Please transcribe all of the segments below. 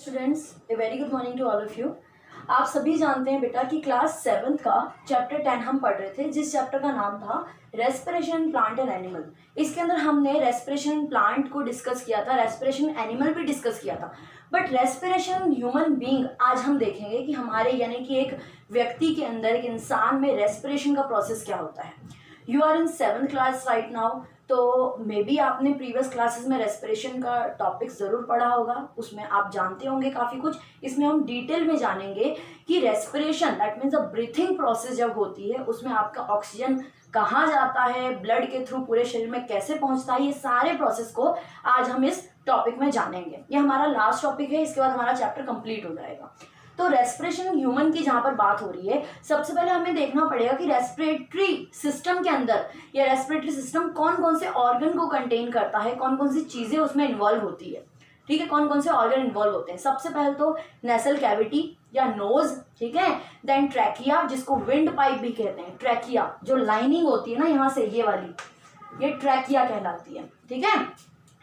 Students, a very good morning to all of you. आप सभी जानते हैं बेटा कि क्लास 7th का चैप्टर 10 हम पढ़ रहे थे, जिस चैप्टर का नाम था respiration in plant and animal. इसके अंदर हमने रेस्पिरेशन इन प्लांट को डिस्कस किया था, रेस्पिरेशन एनिमल भी डिस्कस किया था, but respiration in human being आज हम देखेंगे कि हमारे यानी कि एक व्यक्ति के अंदर, एक इंसान में रेस्पिरेशन का प्रोसेस क्या होता है। You are in 7th class right now, तो मे बी आपने प्रीवियस क्लासेस में रेस्पिरेशन का टॉपिक ज़रूर पढ़ा होगा, उसमें आप जानते होंगे काफ़ी कुछ। इसमें हम डिटेल में जानेंगे कि respiration that means a breathing process जब होती है उसमें आपका ऑक्सीजन कहाँ जाता है, ब्लड के थ्रू पूरे शरीर में कैसे पहुंचता है, ये सारे प्रोसेस को आज हम इस टॉपिक में जानेंगे। ये हमारा लास्ट टॉपिक है, इसके बाद हमारा चैप्टर कंप्लीट हो जाएगा। तो रेस्पिरेशन ह्यूमन की जहां पर बात हो रही है, सबसे पहले हमें देखना पड़ेगा कि रेस्पिरेटरी सिस्टम के अंदर या रेस्पिरेटरी सिस्टम कौन कौन से ऑर्गन को कंटेन करता है, कौन कौन सी चीजें उसमें इन्वॉल्व होती है। ठीक है, कौन कौन से ऑर्गन इन्वॉल्व होते हैं। सबसे पहले तो नेसल कैविटी या नोज, ठीक है, देन ट्रैकिया जिसको विंड पाइप भी कहते हैं। ट्रैकिया जो लाइनिंग होती है ना यहाँ से, ये वाली, ये ट्रैकिया कहलाती है। ठीक है,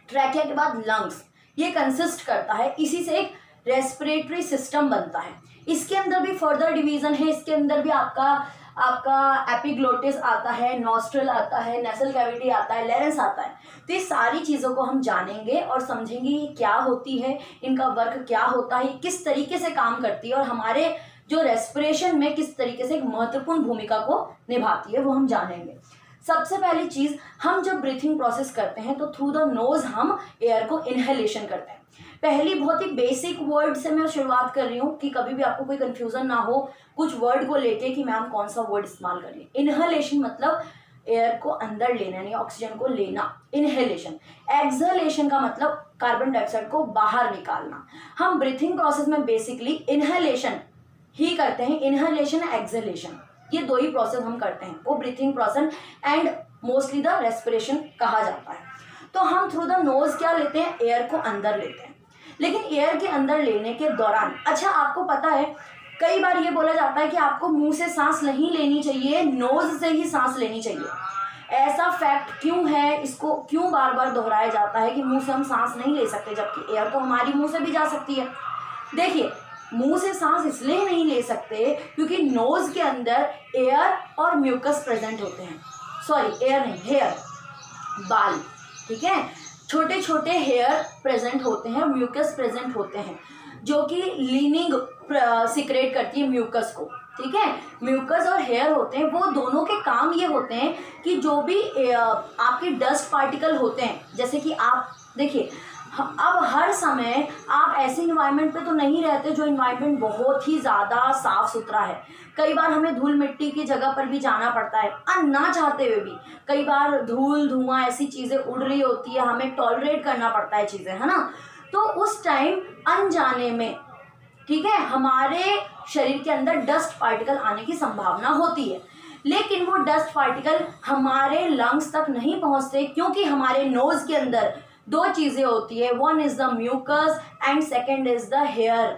ट्रैकिया के बाद लंग्स, ये कंसिस्ट करता है, इसी से एक रेस्पिरेटरी सिस्टम बनता है। इसके अंदर भी फर्दर डिवीजन है, इसके अंदर भी आपका एपिग्लोटिस आता है, नॉस्ट्रल आता है, नेसल कैविटी आता है, लेरेंस आता है। तो ये सारी चीज़ों को हम जानेंगे और समझेंगे ये क्या होती है, इनका वर्क क्या होता है, किस तरीके से काम करती है और हमारे जो रेस्पिरेशन में किस तरीके से एक महत्वपूर्ण भूमिका को निभाती है, वो हम जानेंगे। सबसे पहली चीज, हम जब ब्रीथिंग प्रोसेस करते हैं तो थ्रू द नोज हम एयर को इनहेलेशन करते हैं। पहली बहुत ही बेसिक वर्ड से मैं शुरुआत कर रही हूँ कि कभी भी आपको कोई कंफ्यूजन ना हो कुछ वर्ड को लेके कि मैम कौन सा वर्ड इस्तेमाल करिए। इनहेलेशन मतलब एयर को अंदर लेना, यानी ऑक्सीजन को लेना, इनहेलेशन। एक्सहेलेशन का मतलब कार्बन डाइऑक्साइड को बाहर निकालना। हम ब्रीथिंग प्रोसेस में बेसिकली इनहेलेशन ही करते हैं, इनहेलेशन एक्सहेलेशन, ये दो ही प्रोसेस हम करते हैं, वो breathing process and mostly the respiration कहा जाता है। तो हम थ्रू द नोज क्या लेते हैं, एयर को अंदर लेते हैं। लेकिन एयर के अंदर लेने के दौरान, अच्छा आपको पता है कई बार ये बोला जाता है कि आपको मुंह से सांस नहीं लेनी चाहिए, नोज से ही सांस लेनी चाहिए। ऐसा फैक्ट क्यों है, इसको क्यों बार बार दोहराया जाता है कि मुंह से हम सांस नहीं ले सकते, जबकि एयर तो हमारी मुंह से भी जा सकती है। देखिए, मुंह से सांस इसलिए नहीं ले सकते क्योंकि नोज के अंदर एयर और म्यूकस प्रेजेंट होते हैं। सॉरी, एयर नहीं, हेयर, बाल, ठीक है, छोटे छोटे हेयर प्रेजेंट होते हैं, म्यूकस प्रेजेंट होते हैं, जो कि लीनिंग सिक्रेट करती है म्यूकस को। ठीक है, म्यूकस और हेयर होते हैं, वो दोनों के काम ये होते हैं कि जो भी आपके डस्ट पार्टिकल होते हैं, जैसे कि आप देखिए अब हर समय आप ऐसे इन्वायरमेंट पे तो नहीं रहते जो इन्वायरमेंट बहुत ही ज़्यादा साफ सुथरा है। कई बार हमें धूल मिट्टी की जगह पर भी जाना पड़ता है, ना चाहते हुए भी। कई बार धूल धुआं ऐसी चीज़ें उड़ रही होती है, हमें टॉलरेट करना पड़ता है चीज़ें, है ना। तो उस टाइम अनजाने में, ठीक है, हमारे शरीर के अंदर डस्ट पार्टिकल आने की संभावना होती है, लेकिन वो डस्ट पार्टिकल हमारे लंग्स तक नहीं पहुँचते क्योंकि हमारे नोज के अंदर दो चीजें होती है, one is the mucus and second is the hair.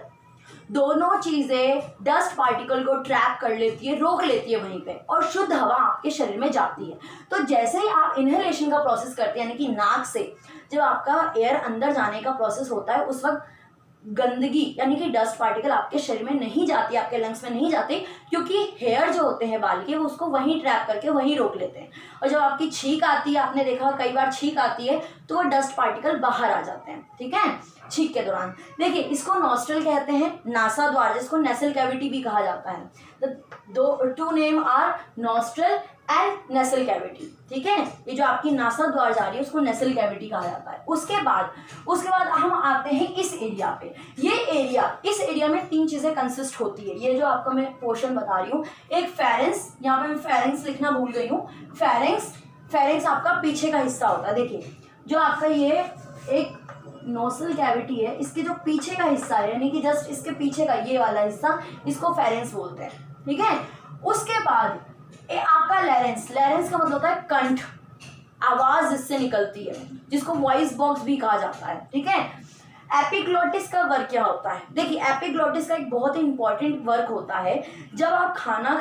दोनों चीजें डस्ट पार्टिकल को ट्रैप कर लेती है, रोक लेती है वहीं पे, और शुद्ध हवा आपके शरीर में जाती है। तो जैसे ही आप इनहेलेशन का प्रोसेस करते हैं, यानी कि नाक से जब आपका एयर अंदर जाने का प्रोसेस होता है, उस वक्त गंदगी यानी कि डस्ट पार्टिकल आपके शरीर में नहीं जाती, आपके लंग्स में नहीं जाते, क्योंकि हेयर जो होते हैं बाल के, वो उसको वहीं ट्रैप करके वहीं रोक लेते हैं। और जब आपकी छींक आती है, आपने देखा कई बार छींक आती है तो वो डस्ट पार्टिकल बाहर आ जाते हैं। ठीक है, छींक के दौरान। देखिए, इसको नॉस्ट्रल कहते हैं, नासा द्वार, जिसको नेसल कैविटी भी कहा जाता है। Two name are nostril and nasal cavity. ठीक है, ये जो आपकी नासा द्वार जा रही है उसको नेसल कैविटी कहा जाता है। उसके बाद हम आते हैं इस एरिया पे। इस एरिया में तीन चीजें कंसिस्ट होती है। ये जो आपको मैं पोर्शन बता रही हूँ, एक फेरेंस, यहाँ पे मैं फेरेंस लिखना भूल गई हूँ। फेरेंस आपका पीछे का हिस्सा होता है। देखिए, जो आपका ये एक नोसल कैविटी है, इसके जो पीछे का हिस्सा है, यानी कि जस्ट इसके पीछे का ये वाला हिस्सा, इसको फेरेंस बोलते हैं। ठीक है, उसके बाद आपका लेरेंस का मतलब होता है कंठ, आवाज जिससे निकलती है, जिसको वॉइस बॉक्स भी कहा जाता है। ठीक है, एपिग्लोटिस का वर्क क्या होता है। देखिए, एपिग्लोटिस का एक बहुत ही इंपॉर्टेंट वर्क होता है। जब आप खाना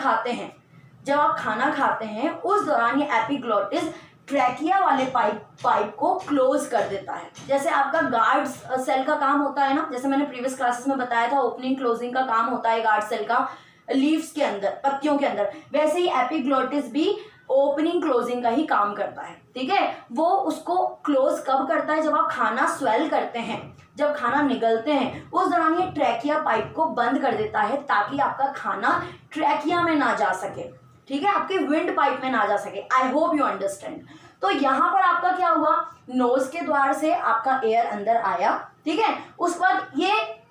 खाते हैं उस दौरान ये एपिग्लोटिस ट्रैकिया वाले पाइप को क्लोज कर देता है। जैसे आपका गार्ड सेल का काम होता है ना, जैसे मैंने प्रीवियस क्लासेस में बताया था, ओपनिंग क्लोजिंग का काम होता है गार्ड सेल का लीव्स के अंदर, पत्तियों के अंदर, वैसे ही एपिग्लोटिस भी ओपनिंग क्लोजिंग का ही काम करता है। ठीक है, वो उसको क्लोज कब करता है, जब आप खाना स्वेल करते हैं, जब खाना निगलते हैं, उस दौरान ये ट्रैकिया पाइप को बंद कर देता है ताकि आपका खाना ट्रैकिया में ना जा सके। ठीक है, आपके विंड पाइप में ना जा सके। I hope you understand. तो यहाँ पर आपका क्या हुआ, नोज के द्वार से आपका एयर अंदर आया। ठीक है, उसके बाद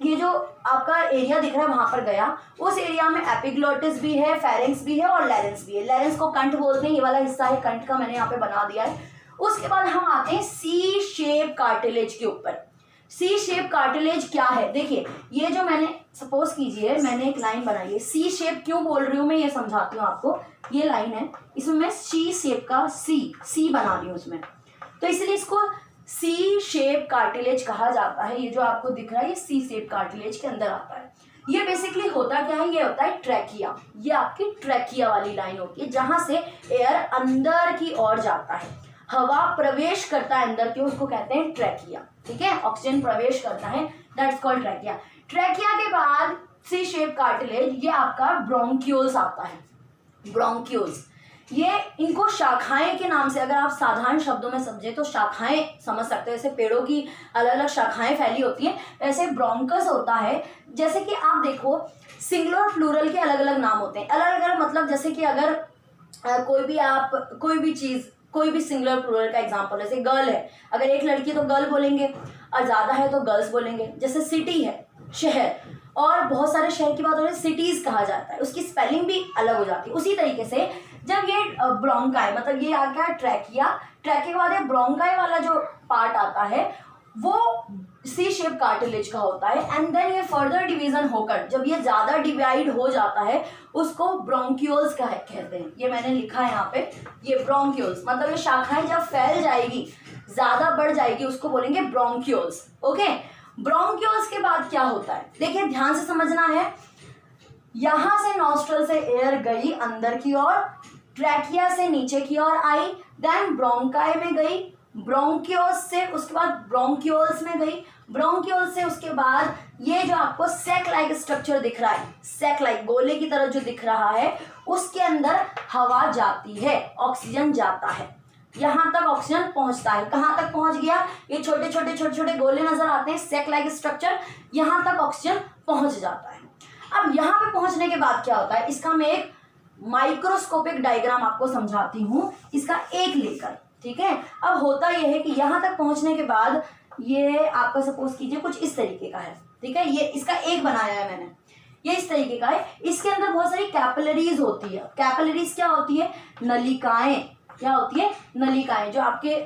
ये जो आपका एरिया दिख रहा है वहां पर गया, उस एरिया में एपिग्लोटिस भी है, फेरिंक्स भी है और लैरिंक्स भी है। लैरिंक्स को कंठ बोलते हैं, ये वाला हिस्सा है कंठ का, मैंने यहाँ पे बना दिया है। उसके बाद हम आते हैं सी शेप कार्टिलेज के ऊपर। सी शेप कार्टिलेज क्या है, देखिए ये जो मैंने सपोज कीजिए मैंने एक लाइन बनाई है, सी शेप क्यों बोल रही हूँ मैं ये समझाती हूँ आपको। ये लाइन है, इसमें मैं सी शेप का सी बना रही हूँ उसमें, तो इसलिए इसको सी शेप कार्टिलेज कहा जाता है। ये जो आपको दिख रहा है ये सी शेप कार्टिलेज के अंदर आता है। ये बेसिकली होता क्या है, ये होता है ट्रैकिया। ये आपकी ट्रैकिया वाली लाइन होती है जहां से एयर अंदर की ओर जाता है, हवा प्रवेश करता है अंदर की, उसको कहते हैं ट्रैकिया। ठीक है, ऑक्सीजन प्रवेश करता है, दैट्स कॉल्ड ट्रैकिया। ट्रैकिया के बाद सी शेप कार्टिलेज, ये आपका ब्रोंक्यूल्स आता है। ब्रोंक्यूल्स, ये इनको शाखाएं के नाम से, अगर आप साधारण शब्दों में समझे तो शाखाएं समझ सकते हैं, जैसे पेड़ों की अलग अलग शाखाएं फैली होती हैं, वैसे ब्रोंकस होता है। जैसे कि आप देखो सिंगुलर प्लूरल के अलग अलग नाम होते हैं, अलग अलग मतलब, जैसे कि अगर कोई भी चीज, कोई भी सिंगुलर प्लूरल का एग्जांपल, जैसे गर्ल है, अगर एक लड़की है तो गर्ल बोलेंगे, और ज्यादा है तो गर्ल्स बोलेंगे। जैसे सिटी है, शहर, और बहुत सारे शहर की बात हो रही है सिटीज कहा जाता है, उसकी स्पेलिंग भी अलग हो जाती है। उसी तरीके से जब ये ब्रोंकाई, मतलब ये आ गया ट्रैकिया, ट्रैकिया के बाद ये ब्रोंकाई वाला जो पार्ट आता है वो सी शेप कार्टिलेज का होता है। एंड देन ये फर्दर डिवीजन होकर जब ये ज्यादा डिवाइड हो जाता है उसको ब्रोंक्यूल्स कहते हैं। ये मैंने लिखा है यहाँ पे, ये ब्रोंक्यूल्स, मतलब ये शाखाएं जब फैल जाएगी, ज्यादा बढ़ जाएगी, उसको बोलेंगे ब्रोंक्यूल्स। ओके, ब्रोंक्यूल्स के बाद क्या होता है, देखिए ध्यान से समझना है। यहां से नॉस्ट्रल से एयर गई अंदर की ओर, ट्रैकिया से नीचे की ओर आई, देन ब्रोंकाई में गई, ब्रोंक्यूल्स से उसके बाद ब्रोंक्यूल्स में गई, ब्रोंक्यूल्स से उसके बाद ये जो आपको सैक लाइक स्ट्रक्चर दिख रहा है, सैक लाइक गोले की तरह जो दिख रहा है, उसके अंदर हवा जाती है, ऑक्सीजन जाता है, यहां तक ऑक्सीजन पहुंचता है। कहां तक पहुंच गया, ये छोटे छोटे गोले नजर आते हैं, सैक लाइक स्ट्रक्चर, यहां तक ऑक्सीजन पहुंच जाता है। अब यहां पे पहुंचने के बाद क्या होता है, इसका मैं एक माइक्रोस्कोपिक डायग्राम आपको समझाती हूं, इसका एक लेकर। ठीक है, अब होता यह है कि यहां तक पहुंचने के बाद ये आपका सपोज कीजिए कुछ इस तरीके का है। ठीक है, ये इसका एक बनाया है मैंने, ये इस तरीके का है, इसके अंदर बहुत सारी कैपिलरीज होती है। कैपिलरीज क्या होती है, नलिकाएं, क्या होती है, नलिकाएं, जो आपके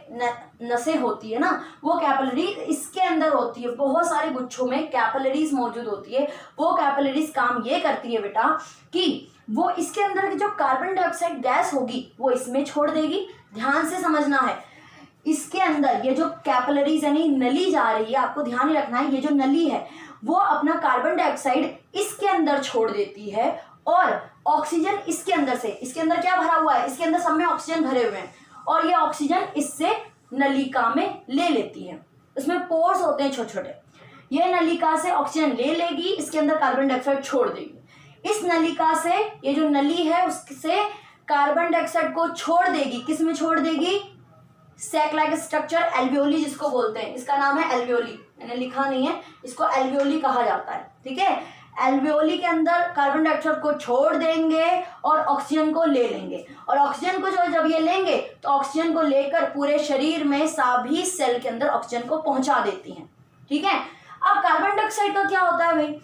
नसें होती है ना, वो कैपिलरी इसके अंदर होती है। बहुत सारे गुच्छों में कैपिलरीज मौजूद होती है। वो कैपिलरीज काम ये करती है बेटा कि वो इसके अंदर की जो कार्बन डाइऑक्साइड गैस होगी वो इसमें छोड़ देगी। ध्यान से समझना है, इसके अंदर ये जो कैपिलरीज यानी नली जा रही है, आपको ध्यान ही रखना है, ये जो नली है वो अपना कार्बन डाइऑक्साइड इसके अंदर छोड़ देती है और ऑक्सीजन इसके अंदर से, इसके अंदर क्या भरा हुआ है, इसके अंदर सब में ऑक्सीजन भरे हुए हैं, और ये ऑक्सीजन इससे नलिका में ले लेती है। इसमें पोर्स होते हैं छोटे छोटे, ये नलिका से ऑक्सीजन ले लेगी, इसके अंदर कार्बन डाइऑक्साइड छोड़ देगी। इस नलिका से, ये जो नली है उससे कार्बन डाइऑक्साइड को छोड़ देगी, किस में छोड़ देगी, सैक लाइक स्ट्रक्चर, एल्वियोली जिसको बोलते हैं, इसका नाम है एल्वियोली, मैंने लिखा नहीं है, इसको एल्वियोली कहा जाता है। ठीक है, एल्वियोली के अंदर कार्बन डाइऑक्साइड को छोड़ देंगे और ऑक्सीजन को ले लेंगे, और ऑक्सीजन को जब ये लेंगे तो ऑक्सीजन को लेकर पूरे शरीर में सभी सेल के अंदर ऑक्सीजन को पहुंचा देती हैं। ठीक है, अब कार्बन डाइऑक्साइड का क्या होता है भाई,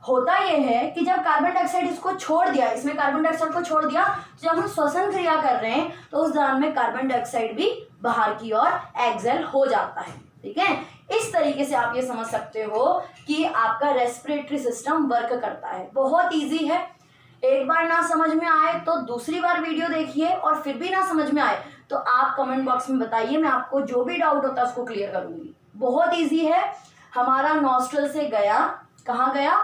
होता यह है कि जब कार्बन डाइऑक्साइड इसको छोड़ दिया, इसमें कार्बन डाइऑक्साइड को छोड़ दिया, जब हम श्वसन क्रिया कर रहे हैं तो उस दौरान में कार्बन डाइऑक्साइड भी बाहर की ओर एक्सहेल हो जाता है। ठीक है, इस तरीके से आप ये समझ सकते हो कि आपका रेस्पिरेटरी सिस्टम वर्क करता है। बहुत इजी है, एक बार ना समझ में आए तो दूसरी बार वीडियो देखिए, और फिर भी ना समझ में आए तो आप कमेंट बॉक्स में बताइए, मैं आपको जो भी डाउट होता है उसको क्लियर करूंगी। बहुत इजी है। हमारा नॉस्ट्रल से गया, कहाँ गया,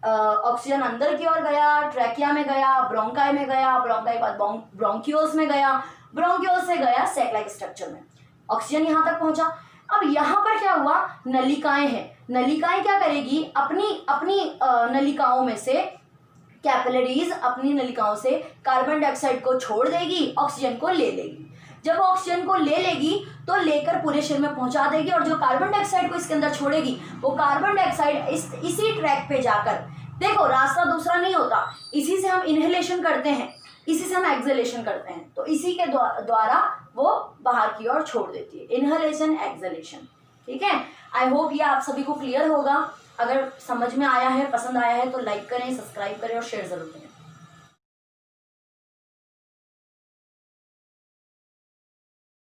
ऑक्सीजन अंदर की ओर गया, ट्रैकिया में गया, ब्रोंकाई में गया, ब्रोंकाई के बाद ब्रोंक्यूल्स में गया, ब्रोंक्यूल से गया सैक लाइक स्ट्रक्चर में, ऑक्सीजन यहाँ तक पहुंचा। अब यहाँ पर क्या हुआ, नलिकाएं हैं, नलिकाएं क्या करेगी, अपनी अपनी नलिकाओं में से, कैपिलरीज अपनी नलिकाओं से कार्बन डाइऑक्साइड को छोड़ देगी, ऑक्सीजन को ले लेगी। जब ऑक्सीजन को ले लेगी तो लेकर पूरे शरीर में पहुंचा देगी, और जो कार्बन डाइऑक्साइड को इसके अंदर छोड़ेगी वो कार्बन डाइऑक्साइड इसी ट्रैक पे जाकर, देखो रास्ता दूसरा नहीं होता, इसी से हम इनहेलेशन करते हैं, इसी से हम एक्सहेलेशन करते हैं, तो इसी के द्वारा वो बाहर की ओर छोड़ देती है, इनहेलेशन एक्सहेलेशन। ठीक है, आई होप ये आप सभी को क्लियर होगा। अगर समझ में आया है, पसंद आया है तो लाइक करें, सब्सक्राइब करें और शेयर जरूर करें।